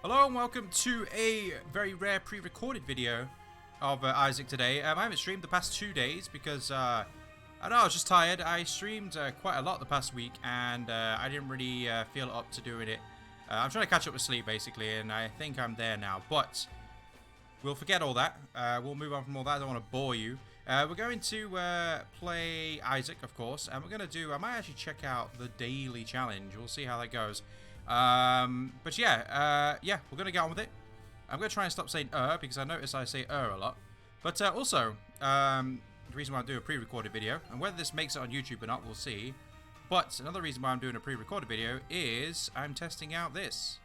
Hello and welcome to a very rare pre-recorded video of Isaac today. I haven't streamed the past 2 days because I don't know, I was just tired. I streamed quite a lot the past week and I didn't really feel up to doing it. I'm trying to catch up with sleep basically, and I think I'm there now. But we'll forget all that. We'll move on from all that. I don't want to bore you. We're going to play Isaac, of course, and we're going to do... I might actually check out the daily challenge. We'll see how that goes. But yeah, we're going to get on with it. I'm going to try and stop saying because I notice I say a lot. But also, the reason why I do a pre-recorded video, and whether this makes it on YouTube or not, we'll see. But another reason why I'm doing a pre-recorded video is I'm testing out this.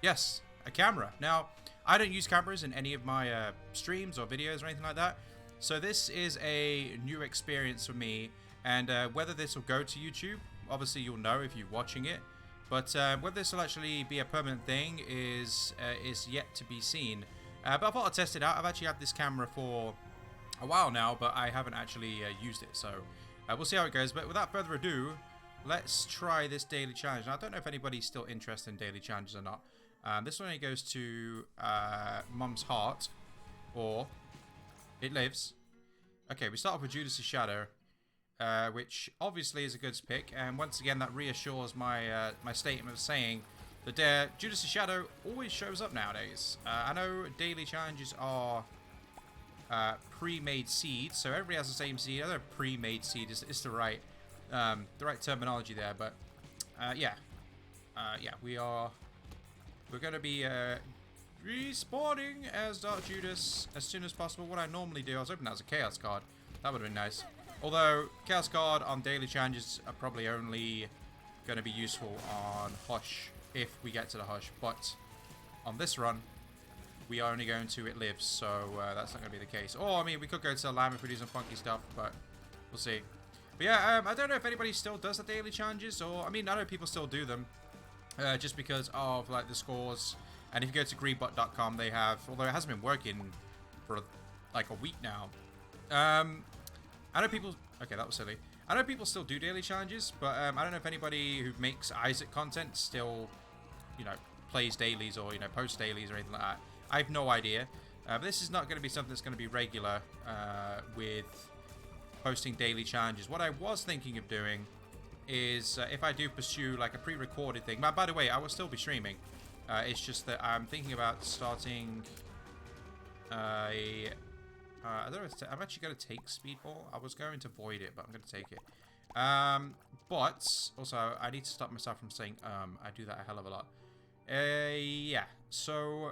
Yes, a camera. Now, I don't use cameras in any of my streams or videos or anything like that. So this is a new experience for me. And whether this will go to YouTube, obviously you'll know if you're watching it. But whether this will actually be a permanent thing is yet to be seen. But I thought I'd test it out. I've actually had this camera for a while now, but I haven't actually used it. So we'll see how it goes. But without further ado, let's try this daily challenge. Now, I don't know if anybody's still interested in daily challenges or not. This one goes to Mum's Heart, or It Lives. Okay, we start off with Judas' Shadow. Which obviously is a good pick, and once again that reassures my my statement of saying that Judas' Shadow always shows up nowadays. I know daily challenges are pre-made seeds, so everybody has the same seed. I know pre-made seed is the right terminology there, but yeah, we're gonna be respawning as Dark Judas as soon as possible. What I normally do, I was hoping that was a Chaos card. That would have been nice. Although, Chaos card on daily challenges are probably only going to be useful on Hush, if we get to the Hush. But on this run, we are only going to It Lives, so that's not going to be the case. Or, I mean, we could go to the Lamb if we do some funky stuff, but we'll see. But yeah, I don't know if anybody still does the daily challenges, or, I mean, I know people still do them, just because of, like, the scores. And if you go to greedbot.com, they have, although it hasn't been working for, like, a week now, I know people... Okay, that was silly. I know people still do daily challenges, but I don't know if anybody who makes Isaac content still, you know, plays dailies or, you know, posts dailies or anything like that. I have no idea. But this is not going to be something that's going to be regular with posting daily challenges. What I was thinking of doing is if I do pursue, like, a pre-recorded thing... By the way, I will still be streaming. It's just that I'm thinking about starting I don't know if I'm actually going to take Speedball. I was going to void it, but I'm going to take it. But, also, I need to stop myself from saying, I do that a hell of a lot. Yeah, so,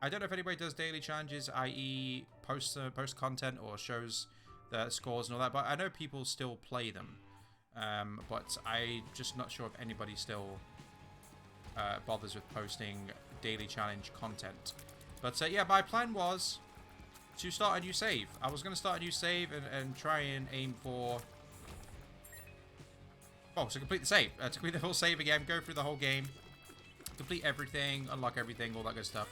I don't know if anybody does daily challenges, i.e. post content or shows the scores and all that, but I know people still play them. But I'm just not sure if anybody still bothers with posting daily challenge content. But, yeah, my plan was to start a new save. I was going to start a new save and try and aim for... Oh, so complete the save. To complete the whole save again, go through the whole game, complete everything, unlock everything, all that good stuff.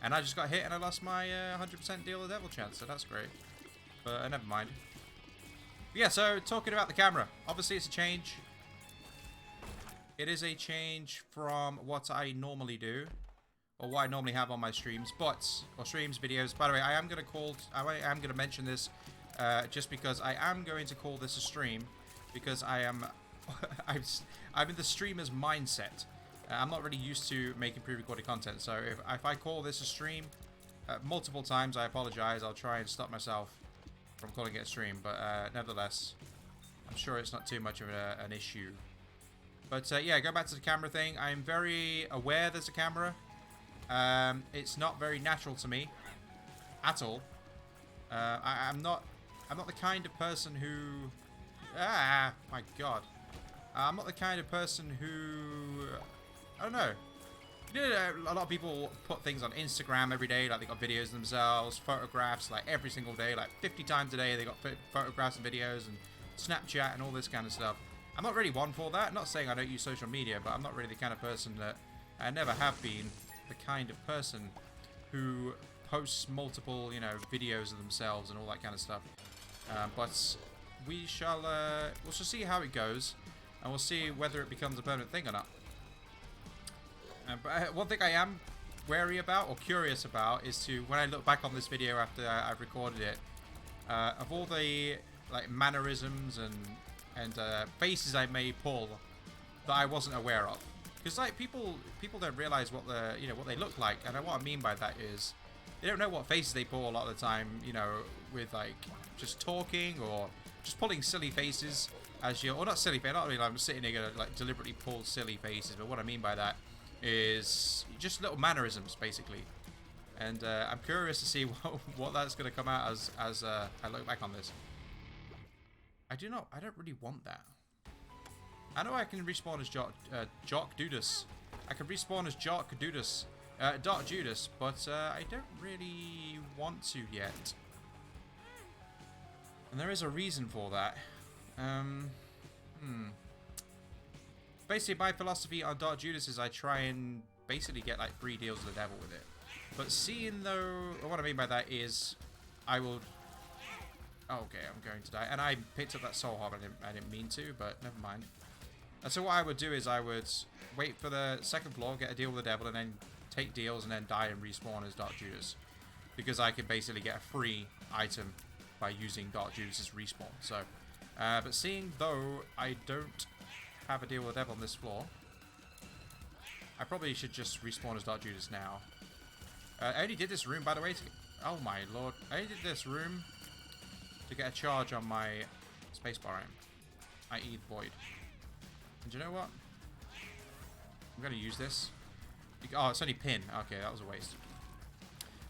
And I just got hit and I lost my 100% deal the devil chance, so that's great. But never mind. But yeah, so talking about the camera. Obviously it's a change. It is a change from what I normally do. Or what I normally have on my streams, or streams, videos. By the way, I am going to mention this just because I am going to call this a stream, because I am, I'm in the streamer's mindset. I'm not really used to making pre-recorded content, so if I call this a stream multiple times, I apologize. I'll try and stop myself from calling it a stream, but nevertheless, I'm sure it's not too much of an issue. But yeah, go back to the camera thing. I'm very aware there's a camera. It's not very natural to me at all. I'm not the kind of person who... my god. I'm not the kind of person who... I don't know. You know, a lot of people put things on Instagram every day, like they got videos of themselves, photographs, like every single day, like 50 times a day they got photographs and videos, and Snapchat and all this kind of stuff. I'm not really one for that. I'm not saying I don't use social media, but I'm not really the kind of person that... I never have been the kind of person who posts multiple, you know, videos of themselves and all that kind of stuff. But we'll see how it goes, and we'll see whether it becomes a permanent thing or not. But one thing I am wary about, or curious about, is to, when I look back on this video after I've recorded it, of all the like mannerisms and faces I may pull that I wasn't aware of. Because like people don't realize what what they look like, and what I mean by that is they don't know what faces they pull a lot of the time, with like just talking or just pulling silly faces as you, or not silly face, not really. I'm sitting here gonna like deliberately pull silly faces, but what I mean by that is just little mannerisms basically. And I'm curious to see what that's gonna come out as I look back on this. I don't really want that. I know I can respawn as Jock Dudas. I can respawn as Jock Dudas. Dark Judas, but I don't really want to yet. And there is a reason for that. Basically, my philosophy on Dark Judas is I try and basically get like free deals with the devil with it. But seeing though, what I mean by that is I will... Okay, I'm going to die. And I picked up that soul harp. I didn't mean to, but never mind. And so what I would do is I would wait for the second floor, get a deal with the devil, and then take deals and then die and respawn as Dark Judas. Because I can basically get a free item by using Dark Judas' respawn. So, but seeing though I don't have a deal with the devil on this floor, I probably should just respawn as Dark Judas now. I only did this room, by the way, oh my lord. I only did this room to get a charge on my spacebar aim, i.e. Void. And you know what? I'm going to use this. Oh, it's only pin. Okay, that was a waste.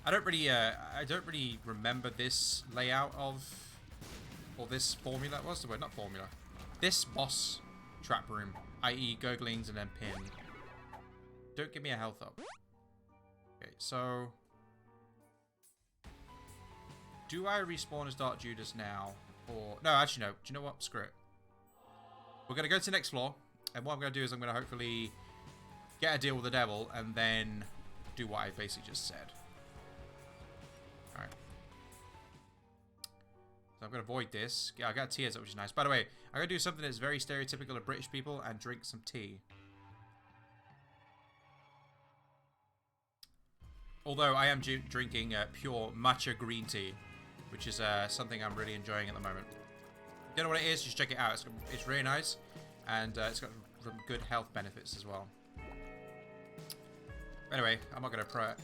I don't really remember this layout of, or this formula. What's the word? Not formula. This boss trap room, i.e. gurglings and then pin. Don't give me a health up. Okay, so do I respawn as Dark Judas now, or no? Actually, no. Do you know what? Screw it. We're gonna go to the next floor, and what I'm gonna do is I'm gonna hopefully get a deal with the devil, and then do what I basically just said. Alright. So I'm going to avoid this. Yeah, I got tears up, which is nice. By the way, I'm going to do something that's very stereotypical of British people and drink some tea. Although I am drinking pure matcha green tea, which is something I'm really enjoying at the moment. If you don't know what it is, just check it out. It's really nice, and it's got some good health benefits as well. Anyway, I'm not going to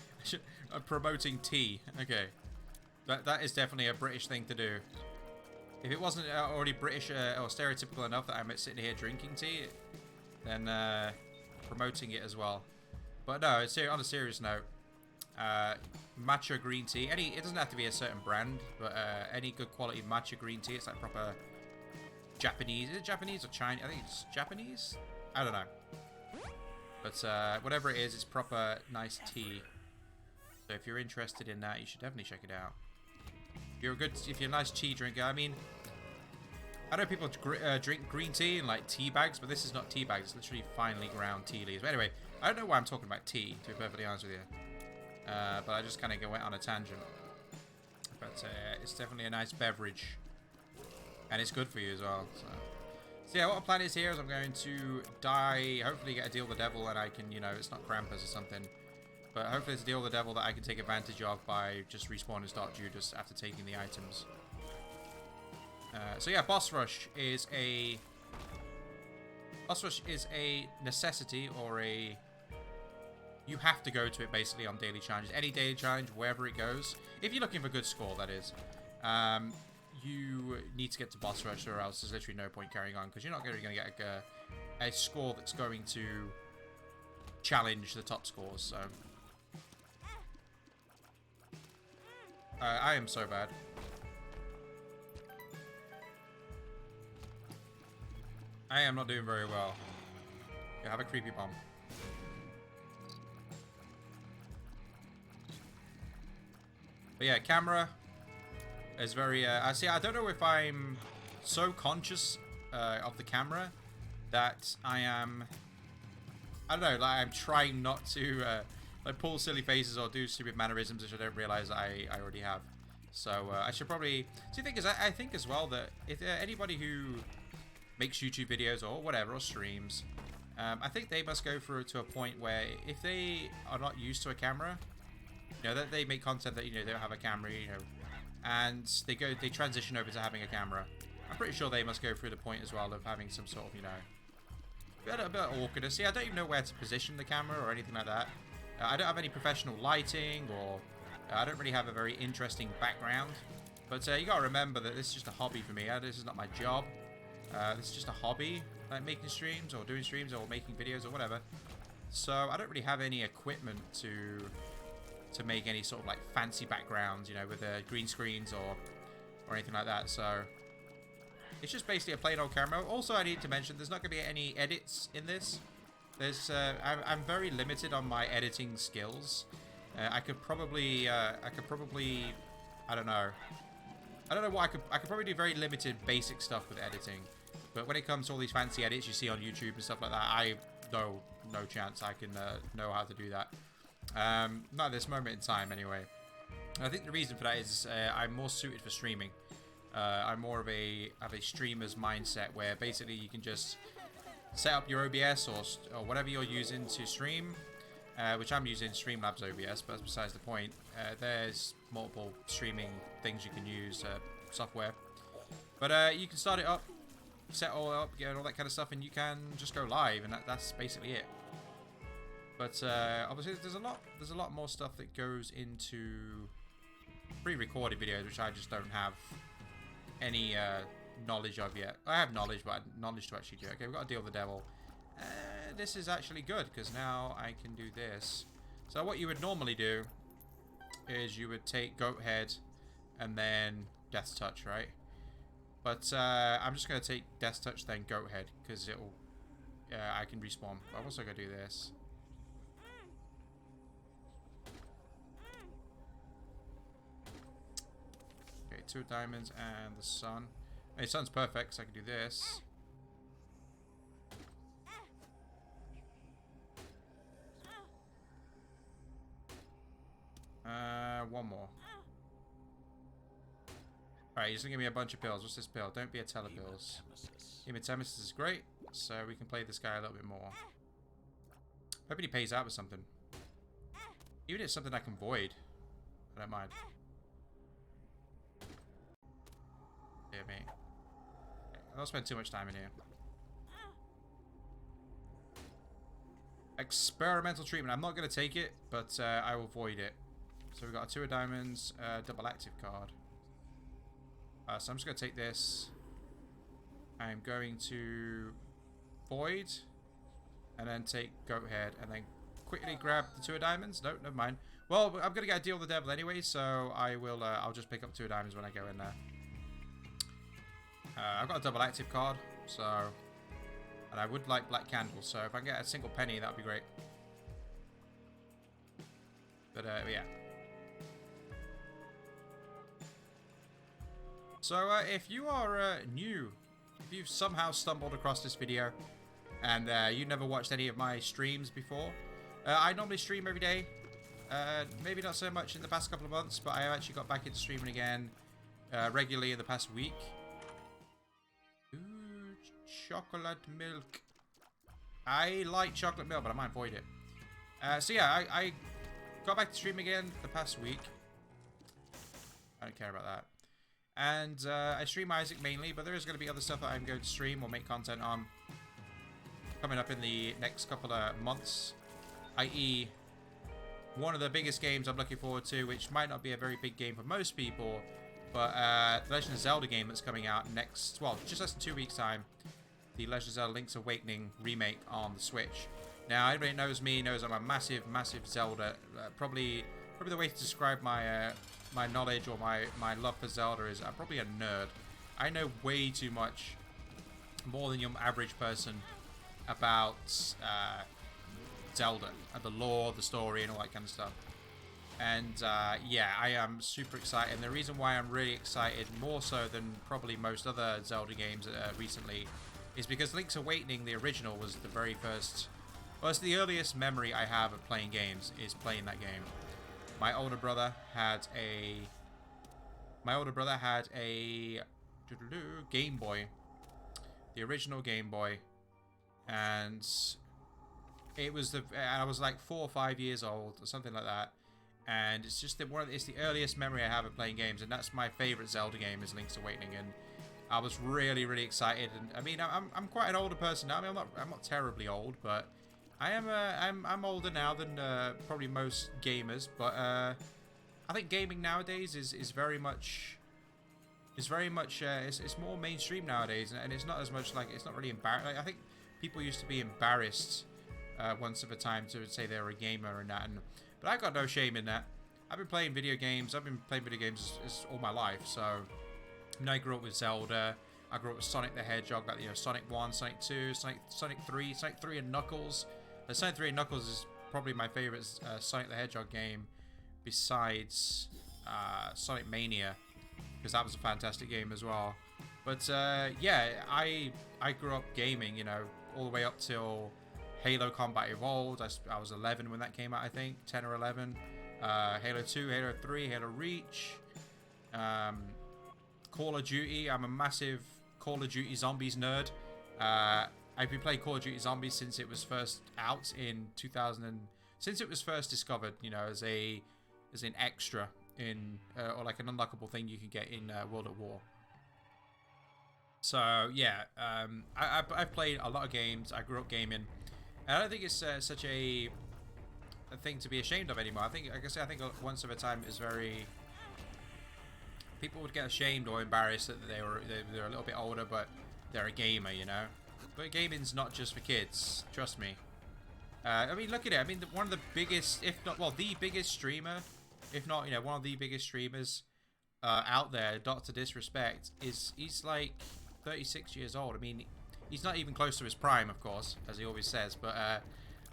I'm promoting tea. Okay. That is definitely a British thing to do. If it wasn't already British or stereotypical enough that I'm sitting here drinking tea, then promoting it as well. But no, on a serious note, matcha green tea. It doesn't have to be a certain brand, but any good quality matcha green tea. It's like proper Japanese. Is it Japanese or Chinese? I think it's Japanese. I don't know. But whatever it is, it's proper nice tea. So if you're interested in that, you should definitely check it out. If you're a nice tea drinker, I mean, I know people drink green tea in like tea bags, but this is not tea bags. It's literally finely ground tea leaves. But anyway, I don't know why I'm talking about tea, to be perfectly honest with you. But I just kind of went on a tangent. But it's definitely a nice beverage, and it's good for you as well. So yeah, what my plan is here is I'm going to die, hopefully get a deal with the devil, and I can, it's not Krampus or something. But hopefully it's a deal with the devil that I can take advantage of by just respawning as Dark Judas after taking the items. So yeah, boss rush is a necessity, or you have to go to it basically on daily challenges. Any daily challenge, wherever it goes. If you're looking for a good score, that is. You need to get to boss rush, or else there's literally no point carrying on, because you're not really going to get a score that's going to challenge the top scores. So I am so bad. I am not doing very well. Yeah, have a creepy bomb. But yeah, camera is very... I don't know if I'm so conscious of the camera that I am... I don't know, like I'm trying not to like pull silly faces or do stupid mannerisms, which I don't realize I already have. So I should probably... See, the thing is, I think as well that if anybody who makes YouTube videos or whatever, or streams, I think they must go through to a point where if they are not used to a camera, you know, that they make content that, you know, they don't have a camera, you know, and they transition over to having a camera. I'm pretty sure they must go through the point as well of having some sort of, you know, a bit of awkwardness. See, I don't even know where to position the camera or anything like that. I don't have any professional lighting, or I don't really have a very interesting background. But you gotta remember that this is just a hobby for me. This is not my job. This is just a hobby, like making streams or doing streams or making videos or whatever. So I don't really have any equipment to make any sort of like fancy backgrounds, you know, with green screens or anything like that. So it's just basically a plain old camera. Also, I need to mention there's not going to be any edits in this. There's I'm very limited on my editing skills. I could probably I don't know what I could probably do very limited basic stuff with editing. But when it comes to all these fancy edits you see on YouTube and stuff like that, I no chance I can know how to do that. Not at this moment in time, anyway. And I think the reason for that is I'm more suited for streaming. I'm more of a streamer's mindset, where basically you can just set up your OBS or whatever you're using to stream, which I'm using Streamlabs OBS, but that's besides the point. There's multiple streaming things you can use, software. But you can start it up, set it all up, get all that kind of stuff, and you can just go live, and that's basically it. But obviously there's a lot more stuff that goes into pre-recorded videos, which I just don't have any knowledge of yet. I have knowledge, but knowledge to actually do it. Okay, we've got to deal with the devil. This is actually good, because now I can do this. So what you would normally do is you would take Goat Head and then Death's Touch, right? But I'm just going to take Death's Touch, then Goat Head, because it'll... I can respawn. But I'm also going to do this. Okay, 2 diamonds and the sun. Hey, sun's perfect, so I can do this. One more. Alright, he's gonna give me a bunch of pills. What's this pill? Don't be a telepills. Hematemesis is great, so we can play this guy a little bit more. Hoping he pays out with something. Even if it's something I can void, I don't mind. Yeah, mate. I don't spend too much time in here. Experimental treatment. I'm not going to take it, but I will void it. So we've got a 2 of diamonds, double active card. So I'm just going to take this. I'm going to void, and then take Goat Head, and then quickly grab the 2 of diamonds. No, never mind. Well, I'm going to get a deal with the devil anyway, so I will. I'll just pick up 2 of diamonds when I go in there. I've got a double active card, so, and I would like black candles, so if I can get a single penny, that would be great. But yeah. So if you are new, if you've somehow stumbled across this video and you never watched any of my streams before, I normally stream every day. Maybe not so much in the past couple of months, but I have actually got back into streaming again regularly in the past week. Ooh, chocolate milk. I like chocolate milk, but I might void it. So yeah, I got back to streaming again the past week. I don't care about that. And I stream Isaac mainly, but there is going to be other stuff that I'm going to stream or make content on coming up in the next couple of months. I.e., one of the biggest games I'm looking forward to, which might not be a very big game for most people, but the Legend of Zelda game that's coming out next, well, just less than 2 weeks' time. The Legend of Zelda Link's Awakening remake on the Switch. Now, anybody knows me knows I'm a massive Zelda. Probably the way to describe my my knowledge or my love for Zelda is I'm probably a nerd. I know way too much, more than your average person, about Zelda and the lore, the story, and all that kind of stuff. And yeah, I am super excited. And the reason why I'm really excited, more so than probably most other Zelda games recently, is because Link's Awakening, the original, was the very first... Well, it's the earliest memory I have of playing games, is playing that game. My older brother had a Game Boy. The original Game Boy. And it was I was like 4 or 5 years old or something like that, and it's just it's the earliest memory I have of playing games, and that's my favorite Zelda game is Link's Awakening, and I was really, really excited. And I mean, I'm quite an older person now. I mean, I'm not terribly old, but I'm older now than probably most gamers. But I think gaming nowadays is very much it's more mainstream nowadays, and it's not as much like, it's not really embarrassing. Like, I think people used to be embarrassed once upon a time to say they were a gamer and that, but I got no shame in that. I've been playing video games. I've been playing video games all my life. So I mean, I grew up with Zelda. I grew up with Sonic the Hedgehog, like, you know, Sonic 1, Sonic 2, Sonic 3 and Knuckles. Sonic 3 and Knuckles is probably my favorite Sonic the Hedgehog game, besides Sonic Mania, because that was a fantastic game as well. But yeah, I grew up gaming, you know, all the way up till Halo Combat Evolved. I was 11 when that came out, I think, 10 or 11. Halo 2, Halo 3, Halo Reach, Call of Duty. I'm a massive Call of Duty Zombies nerd. I've been playing Call of Duty Zombies since it was first out in 2000, since it was first discovered, you know, as an extra in or like an unlockable thing you can get in World at War. So yeah, I've played a lot of games. I grew up gaming, and I don't think it's such a thing to be ashamed of anymore. I think, like I said, I think once upon a time it was very, people would get ashamed or embarrassed that they're a little bit older, but they're a gamer, you know. But gaming's not just for kids, trust me. I mean, look at it. I mean, one of the biggest, if not, well, the biggest streamer, if not, you know, one of the biggest streamers out there, Dr. Disrespect, he's like 36 years old. I mean, he's not even close to his prime, of course, as he always says. But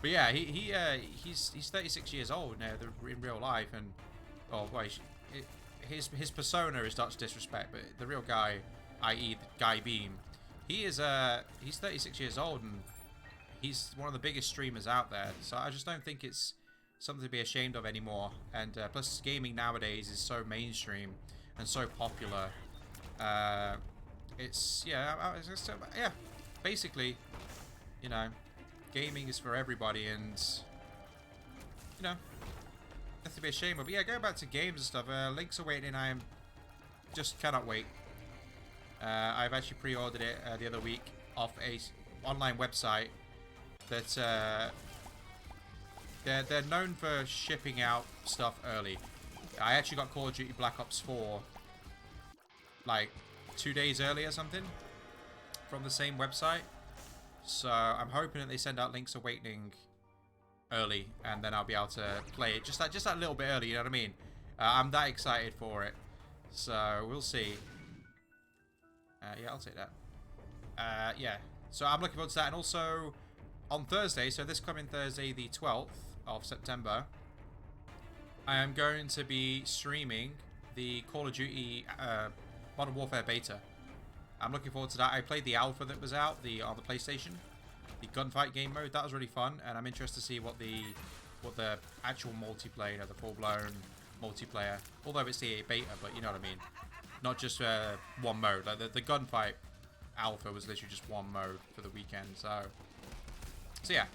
yeah, he's 36 years old now in real life, and his persona is Dr. Disrespect, but the real guy, i.e. Guy Beam, he's 36 years old, and he's one of the biggest streamers out there. So I just don't think it's something to be ashamed of anymore. And plus, gaming nowadays is so mainstream and so popular. Yeah, basically, you know, gaming is for everybody, and you know, nothing to be ashamed of. But yeah, going back to games and stuff, Link's Awakening, I just cannot wait. I've actually pre-ordered it the other week off a online website that they're known for shipping out stuff early. I actually got Call of Duty Black Ops 4 like 2 days early or something from the same website. So I'm hoping that they send out Link's Awakening early, and then I'll be able to play it just that little bit early, you know what I mean? I'm that excited for it. So we'll see. Yeah, I'll take that. Yeah, so I'm looking forward to that. And also on Thursday, so this coming Thursday, the 12th of September, I am going to be streaming the Call of Duty Modern Warfare beta. I'm looking forward to that. I played the alpha that was out on the PlayStation, the gunfight game mode. That was really fun, and I'm interested to see what the actual multiplayer, you know, the full-blown multiplayer. Although it's the beta, but you know what I mean. Not just one mode. Like the gunfight alpha was literally just one mode for the weekend. So yeah,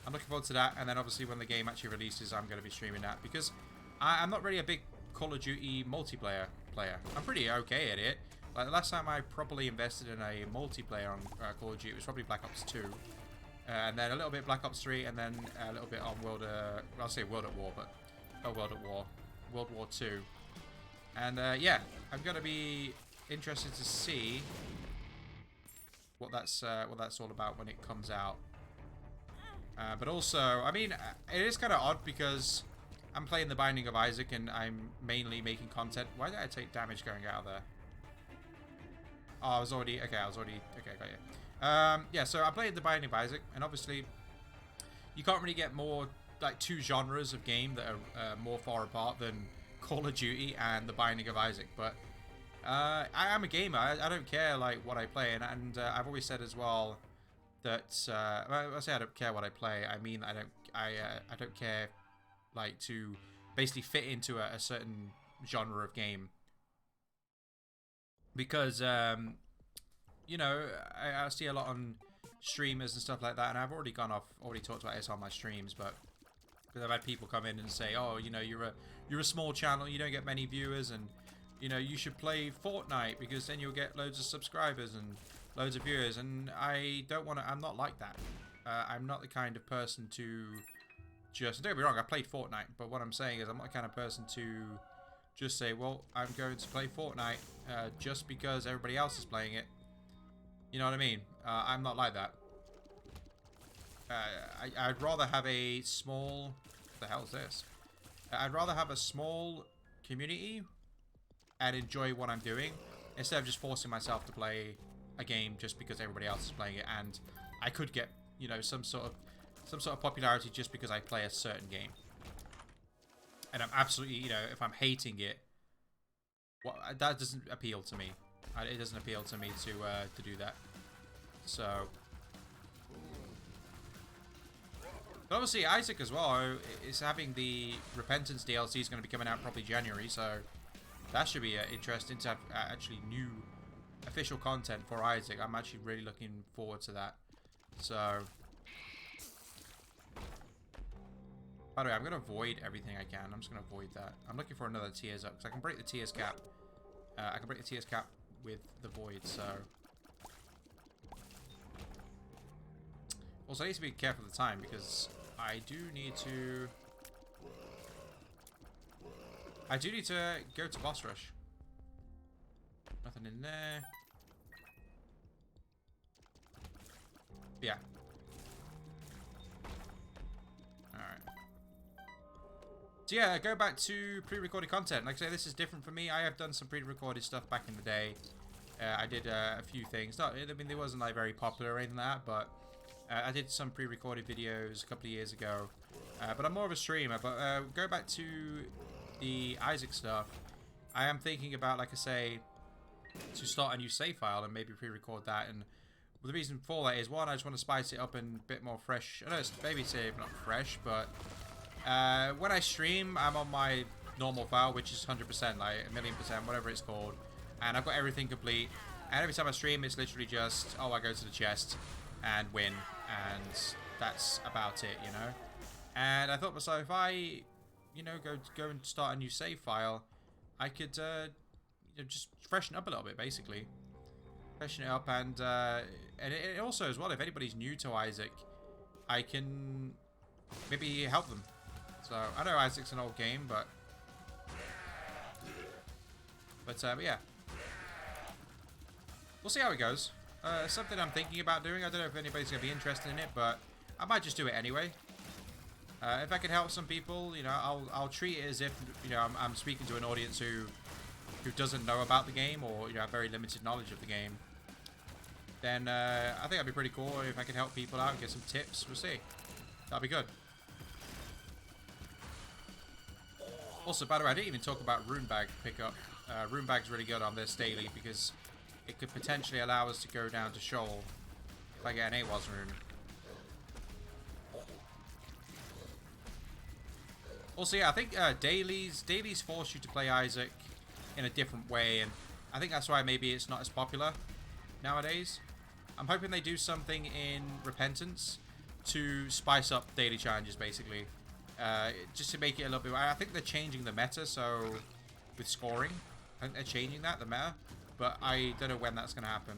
I'm looking forward to that. And then obviously when the game actually releases, I'm going to be streaming that, because I'm not really a big Call of Duty multiplayer player. I'm pretty okay at it. Like the last time I properly invested in a multiplayer on Call of Duty, it was probably Black Ops 2. And then a little bit Black Ops 3, and then a little bit on I'll say World at War, but World War 2. And yeah, I'm gonna be interested to see what that's all about when it comes out. But also, I mean, it is kind of odd because I'm playing The Binding of Isaac and I'm mainly making content. Why did I take damage going out of there? Oh, I was already okay, got you. Yeah, so I played The Binding of Isaac, and obviously you can't really get more, like, two genres of game that are more far apart than Call of Duty and The Binding of Isaac. But I am a gamer. I don't care like what I play, and I've always said as well that when I say I don't care what I play, I mean I don't care like to basically fit into a certain genre of game, because you know, I see a lot on streamers and stuff like that, and I've already talked about this on my streams, but because I've had people come in and say, oh, you know, you're a small channel, you don't get many viewers, and you know, you should play Fortnite because then you'll get loads of subscribers and loads of viewers, and I don't want to. I'm not like that. I'm not the kind of person to just, don't get me wrong, I played Fortnite, but what I'm saying is I'm not the kind of person to just say, well, I'm going to play Fortnite just because everybody else is playing it. You know what I mean? I'm not like that. I'd rather have a small... What the hell is this? I'd rather have a small community and enjoy what I'm doing instead of just forcing myself to play a game just because everybody else is playing it, and I could get, you know, some sort of popularity just because I play a certain game. And I'm absolutely, you know, if I'm hating it, that doesn't appeal to me. It doesn't appeal to me to do that. So, but obviously Isaac as well is having the Repentance DLC is going to be coming out probably January, so that should be interesting to have actually new official content for Isaac. I'm actually really looking forward to that. So, by the way, I'm going to avoid everything I can. I'm just going to avoid that. I'm looking for another tears up because I can break the tears cap. I can break the tears cap with the void, so. Also, I need to be careful of the time because I do need to go to boss rush. Nothing in there. Yeah. Alright. So yeah, go back to pre-recorded content. Like I say, this is different for me. I have done some pre-recorded stuff back in the day. I did a few things. I mean, they wasn't like very popular or anything like that, but I did some pre-recorded videos a couple of years ago. But I'm more of a streamer. But go back to the Isaac stuff. I am thinking about, like I say, to start a new save file and maybe pre-record that. And the reason for that is, one, I just want to spice it up and a bit more fresh. I know it's maybe say not fresh, but when I stream, I'm on my normal file, which is 100%, like 1,000,000%, whatever it's called. And I've got everything complete. And every time I stream, it's literally just, oh, I go to the chest and win. And that's about it, you know. And I thought to myself, if I, you know, go and start a new save file, I could you know, just freshen up a little bit, basically. Freshen it up, and it also as well, if anybody's new to Isaac, I can maybe help them. So I know Isaac's an old game, but yeah, we'll see how it goes. Something I'm thinking about doing. I don't know if anybody's gonna be interested in it, but I might just do it anyway. If I can help some people, you know, I'll treat it as if, you know, I'm speaking to an audience who doesn't know about the game, or, you know, have very limited knowledge of the game. Then I think that'd be pretty cool if I could help people out and get some tips. We'll see. That'd be good. Also, by the way, I didn't even talk about Rune Bag pickup. Rune Bag's really good on this daily because it could potentially allow us to go down to Shoal if I get an AWAS rune. Also, yeah, I think dailies force you to play Isaac in a different way, and I think that's why maybe it's not as popular nowadays. I'm hoping they do something in Repentance to spice up daily challenges, basically. Just to make it a little bit... I think they're changing the meta, so with scoring. I think they're changing the meta. But I don't know when that's going to happen.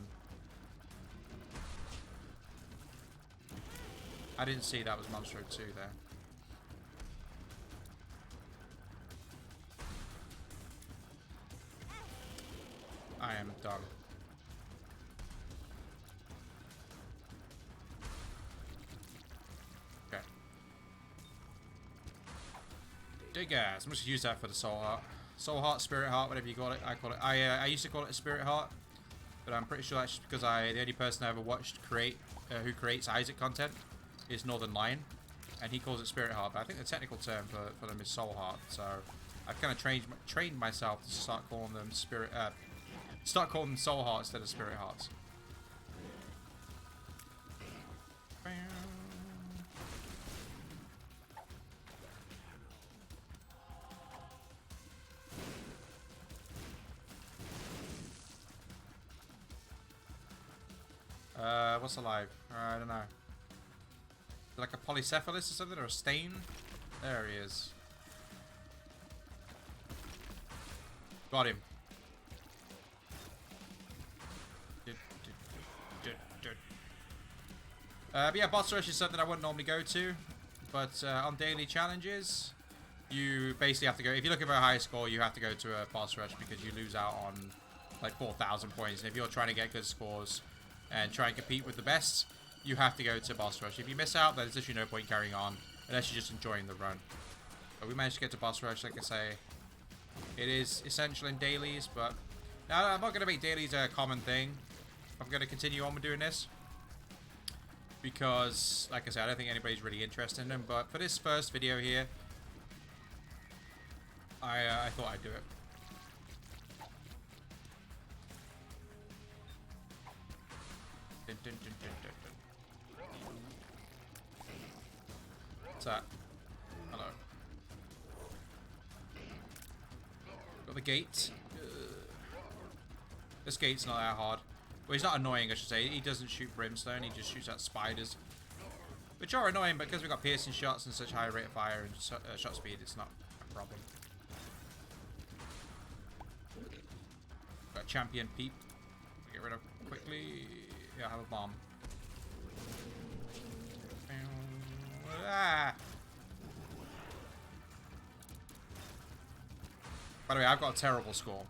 I didn't see that was Monstro 2 there. I am done. Okay. Dig ass. I'm just gonna use that for the soul heart. Soul heart, spirit heart, whatever you call it. I call it. I used to call it a spirit heart, but I'm pretty sure that's just because the only person I ever watched who creates Isaac content is Northern Lion, and he calls it spirit heart. But I think the technical term for them is soul heart. So I've kind of trained myself to start calling them start calling them soul hearts instead of spirit hearts. What's alive? I don't know. Like a polycephalus or something, or a stain? There he is. Got him. But yeah, boss rush is something I wouldn't normally go to. But on daily challenges, you basically have to go. If you're looking for a high score, you have to go to a boss rush because you lose out on like 4,000 points. And if you're trying to get good scores and try and compete with the best, you have to go to boss rush. If you miss out, then there's literally no point carrying on unless you're just enjoying the run. But we managed to get to boss rush, like I say. It is essential in dailies, but now I'm not going to make dailies a common thing. I'm going to continue on with doing this because, like I said, I don't think anybody's really interested in them. But for this first video here, I thought I'd do it. What's that? Hello. Got the gate. This gate's not that hard. Well, he's not annoying, I should say. He doesn't shoot brimstone, he just shoots at spiders. Which are annoying, but because we've got piercing shots and such high rate of fire and shot speed, it's not a problem. Got champion peep. Get rid of quickly. Yeah, I have a bomb. Ah. By the way, I've got a terrible score.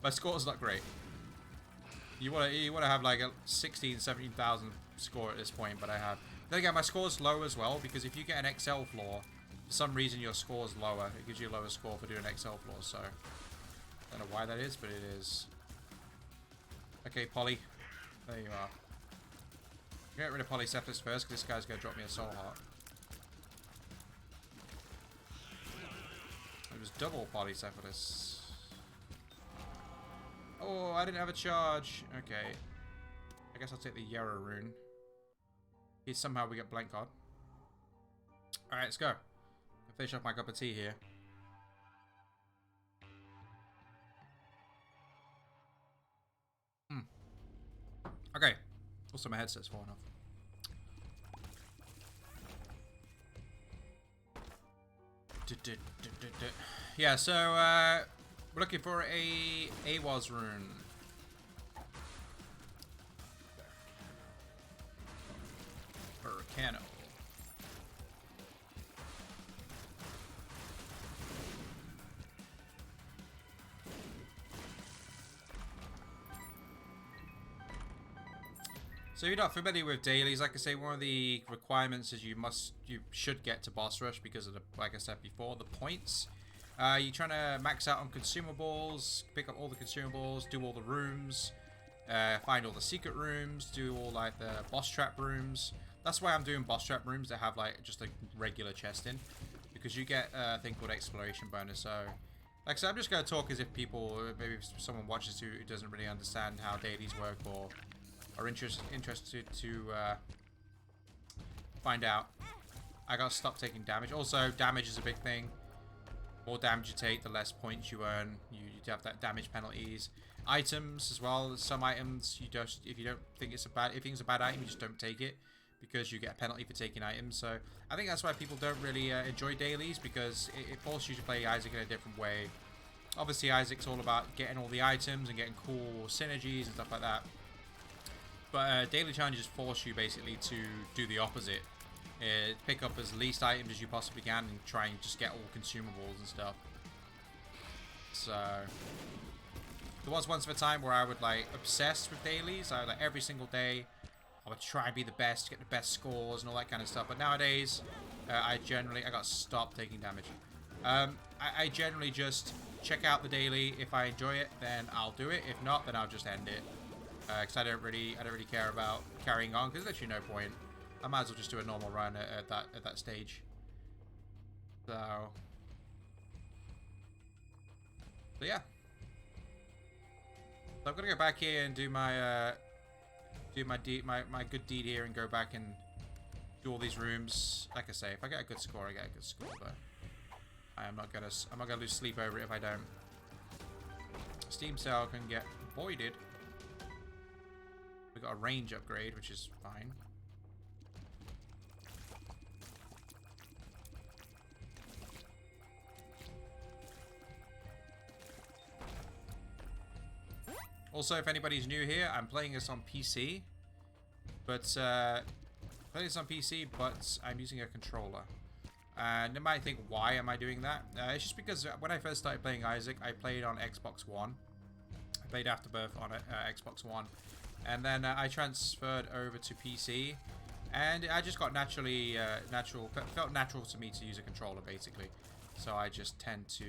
My score's not great. You wanna have like a 16,000, 17,000 score at this point, but I have. Then again, my score's low as well because if you get an XL floor, for some reason your score's lower. It gives you a lower score for doing XL floors. So I don't know why that is, but it is. Okay, Polly. There you are. Get rid of Polycephalus first, because this guy's going to drop me a soul heart. It was double Polycephalus. Oh, I didn't have a charge. Okay. I guess I'll take the Yarrow rune. Here, somehow we get blank card. Alright, let's go. I'll finish off my cup of tea here. Okay. Also, my headset's falling off. Yeah, so we're looking for a AWAS rune. Volcano. So if you're not familiar with dailies, like I say, one of the requirements is you should get to boss rush because of the, like I said before, the points. You're trying to max out on consumables, pick up all the consumables, do all the rooms, find all the secret rooms, do all like the boss trap rooms. That's why I'm doing boss trap rooms that have like just a regular chest in, because you get a thing called exploration bonus. So, like I said, I'm just going to talk as if people, maybe if someone watches who doesn't really understand how dailies work or are interested to find out. I gotta stop taking damage. Also, damage is a big thing. The more damage you take, the less points you earn. You have that damage penalties. Items as well. Some items you just, if you don't think it's a bad, if it's a bad item, you just don't take it because you get a penalty for taking items. So I think that's why people don't really enjoy dailies, because it forces you to play Isaac in a different way. Obviously, Isaac's all about getting all the items and getting cool synergies and stuff like that. But daily challenges force you basically to do the opposite. Pick up as least items as you possibly can and try and just get all consumables and stuff. So there was once of a time where I would like obsess with dailies. I would, like, every single day I would try and be the best, get the best scores and all that kind of stuff. But nowadays I got to stop taking damage. I generally just check out the daily. If I enjoy it, then I'll do it. If not, then I'll just end it. Because I don't really care about carrying on, because there's actually no point. I might as well just do a normal run at that stage. So yeah. So I'm gonna go back here and do my my good deed here and go back and do all these rooms. Like I say, if I get a good score, I get a good score. But I'm not gonna lose sleep over it if I don't. Steam cell can get voided. We got a range upgrade, which is fine. Also, if anybody's new here, I'm playing this on PC. But, playing this on PC, but I'm using a controller. And you might think, why am I doing that? It's just because when I first started playing Isaac, I played on Xbox One. I played Afterbirth on Xbox One. And then I transferred over to PC. And I just got naturally, felt natural to me to use a controller, basically. So I just tend to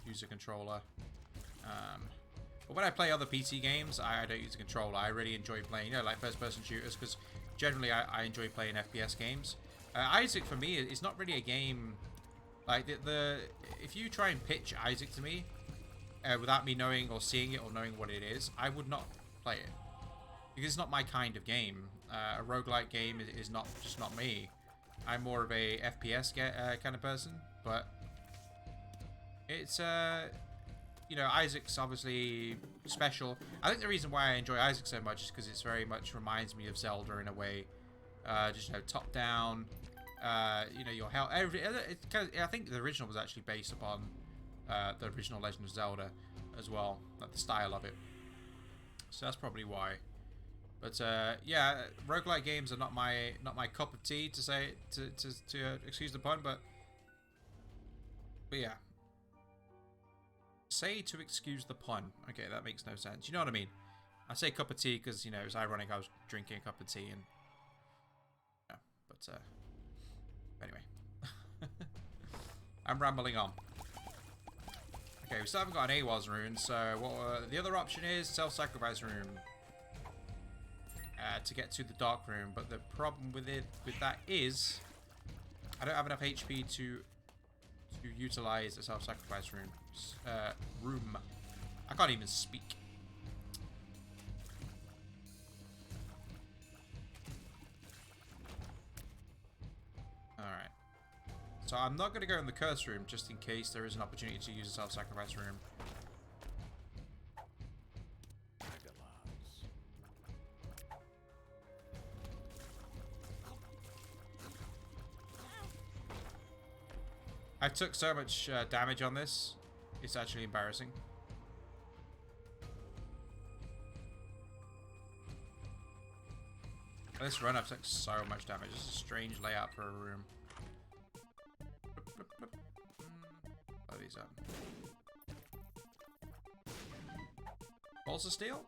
use a controller. But when I play other PC games, I don't use a controller. I really enjoy playing, you know, like first-person shooters, because generally I enjoy playing FPS games. Isaac, for me, is not really a game... Like, if you try and pitch Isaac to me, without me knowing or seeing it or knowing what it is, I would not play it. Because it's not my kind of game. A roguelike game is just not me. I'm more of a FPS kind of person, but... It's, you know, Isaac's obviously special. I think the reason why I enjoy Isaac so much is because it's very much reminds me of Zelda in a way. Just, you know, top down. You know, your health. I think the original was actually based upon the original Legend of Zelda as well, like the style of it. So that's probably why. But yeah, roguelike games are not my cup of tea, to say to excuse the pun, but yeah. Say to excuse the pun. Okay, that makes no sense. You know what I mean? I say cup of tea because, you know, it's ironic I was drinking a cup of tea and... Yeah, but, anyway. I'm rambling on. Okay, we still haven't got an AWAS rune, so what the other option is self-sacrifice room. To get to the dark room, but the problem with that is... I don't have enough HP to utilize the self-sacrifice room. I can't even speak. Alright. So I'm not going to go in the curse room just in case there is an opportunity to use a self-sacrifice room. I took so much damage on this, it's actually embarrassing. This run I've took so much damage. This is a strange layout for a room. Blow these up. Balls of steel?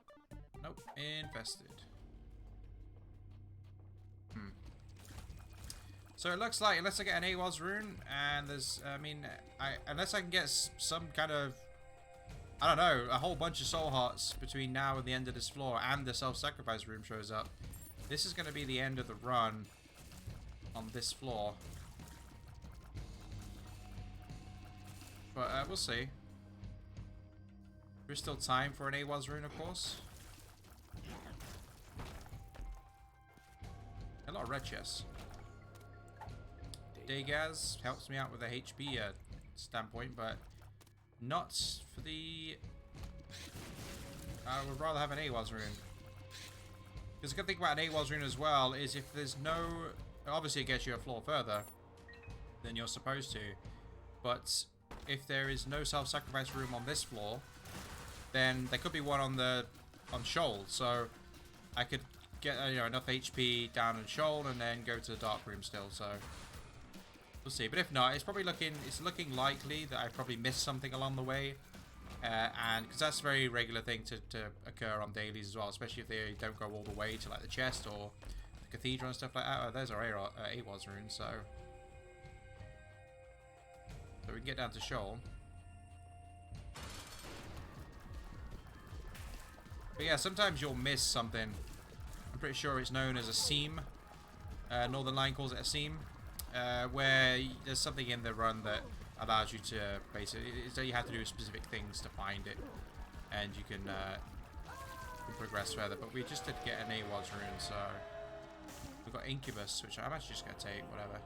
Nope. Infested. So it looks like, unless I get an AWAS rune, and there's, I mean, unless I can get some kind of, I don't know, a whole bunch of soul hearts between now and the end of this floor, and the self-sacrifice room shows up, this is going to be the end of the run on this floor. But we'll see. There's still time for an AWAS rune, of course. A lot of red chests. Dagaz helps me out with the HP standpoint, but not for the... I would rather have an AWAS rune. Because the good thing about an AWAS rune as well is if there's no... Obviously it gets you a floor further than you're supposed to, but if there is no self-sacrifice room on this floor, then there could be one on Shoal, so I could get you know, enough HP down in Shoal and then go to the dark room still, so... We'll see, but if not, it's looking likely that I probably missed something along the way, and because that's a very regular thing to occur on dailies as well, especially if they don't go all the way to like the chest or the cathedral and stuff like that. Oh, there's our AWAS rune, so we can get down to Shoal. But yeah, sometimes you'll miss something. I'm pretty sure it's known as a seam. Northern Line calls it a seam. Where there's something in the run that allows you to basically, so you have to do specific things to find it, and you can progress further. But we just did get an AWAS rune, so we've got Incubus, which I'm actually just gonna take, whatever.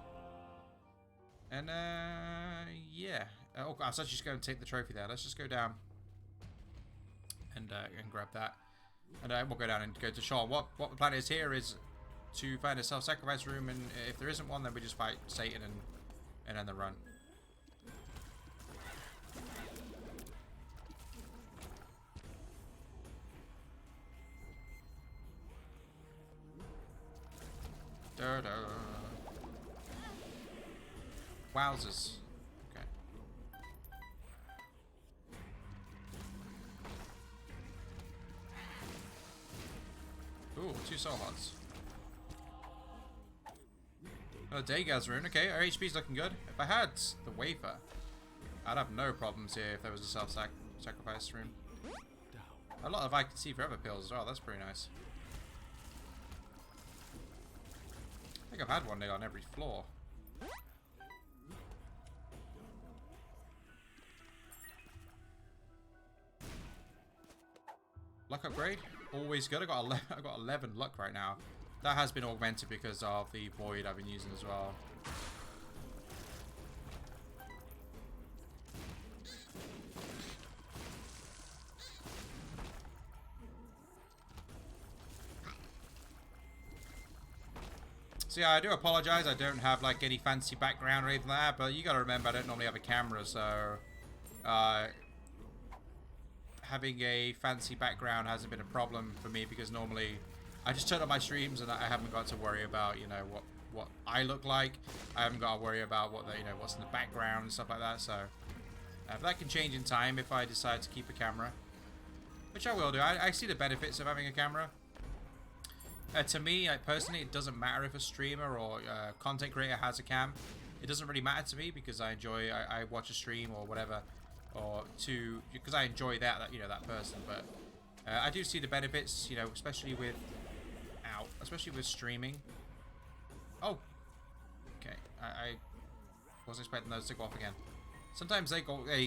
And yeah, oh, I was actually just going to take the trophy there. Let's just go down and grab that. And we'll go down and go to Sean. What the plan is here is to find a self-sacrifice room, and if there isn't one, then we just fight Satan and end the run. Wowzers. Okay. Ooh, 2 soul hearts. Oh, Dagaz rune. Okay, our HP's looking good. If I had the wafer, I'd have no problems here if there was a self-sacrifice room. A lot of I can see forever pills as well. That's pretty nice. I think I've had one on every floor. Luck upgrade, always good. I got 11 luck right now. That has been augmented because of the void I've been using as well. So yeah, I do apologize. I don't have like any fancy background or anything like that, but you gotta remember I don't normally have a camera, so having a fancy background hasn't been a problem for me because normally I just turn on my streams and I haven't got to worry about, you know, what I look like. I haven't got to worry about what you know, what's in the background and stuff like that. So that can change in time if I decide to keep a camera, which I will do. I see the benefits of having a camera. To me, personally, it doesn't matter if a streamer or content creator has a cam. It doesn't really matter to me because I enjoy. I watch a stream or whatever, or because I enjoy that you know, that person. But I do see the benefits, you know, especially with streaming. Oh, okay. I wasn't expecting those to go off again. Sometimes they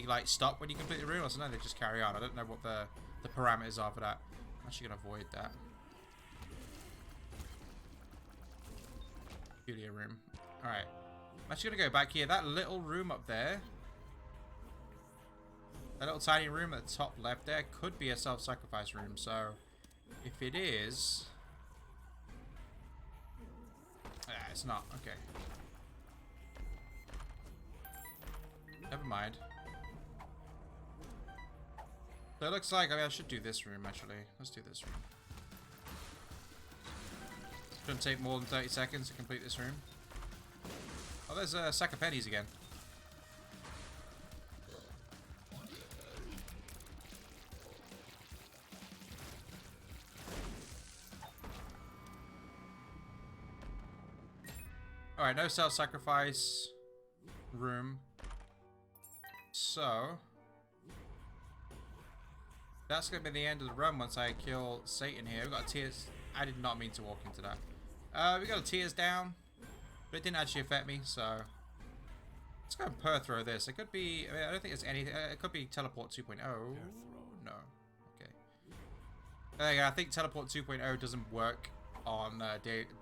like stop when you complete the room, or sometimes they just carry on. I don't know what the parameters are for that. I'm actually gonna avoid that. Studio room. Alright. I'm actually gonna go back here. That little room up there, that little tiny room at the top left there, could be a self-sacrifice room. So if it is, it's not. Okay. Never mind. So it looks like, I mean, I should do this room actually. Let's do this room. Shouldn't take more than 30 seconds to complete this room. Oh, there's a sack of pennies again. Alright, no self-sacrifice room. So that's going to be the end of the run once I kill Satan here. We've got tears. I did not mean to walk into that. We got a tears down, but it didn't actually affect me, so let's go and throw this. It could be, I mean, I don't think it's anything. It could be teleport 2.0. No. Okay. There you go. I think teleport 2.0 doesn't work on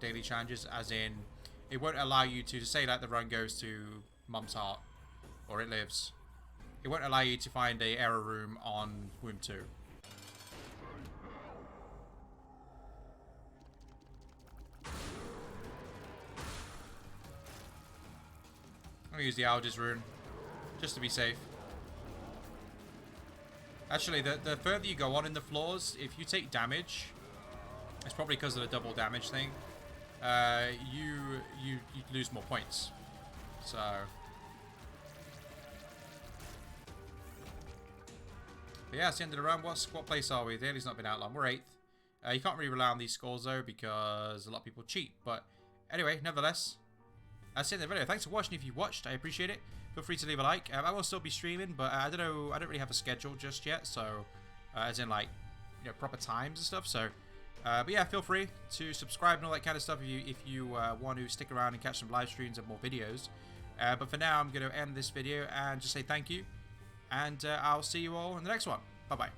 daily challenges, as in it won't allow you to say like the run goes to Mum's Heart or it lives. It won't allow you to find a error room on Womb 2. I'm gonna use the Algiz rune, just to be safe. Actually, the further you go on in the floors, if you take damage, it's probably because of the double damage thing, you lose more points. So but yeah, it's the end of the run. What place are we? Daily's not been out long. We're 8th. You can't really rely on these scores though because a lot of people cheat. But anyway, nevertheless, that's the end of the video. Thanks for watching. If you watched, I appreciate it. Feel free to leave a like. I will still be streaming, but I don't know. I don't really have a schedule just yet. So, as in like, you know, proper times and stuff. So, but yeah, feel free to subscribe and all that kind of stuff if you want to stick around and catch some live streams and more videos. But for now, I'm going to end this video and just say thank you. And I'll see you all in the next one. Bye-bye.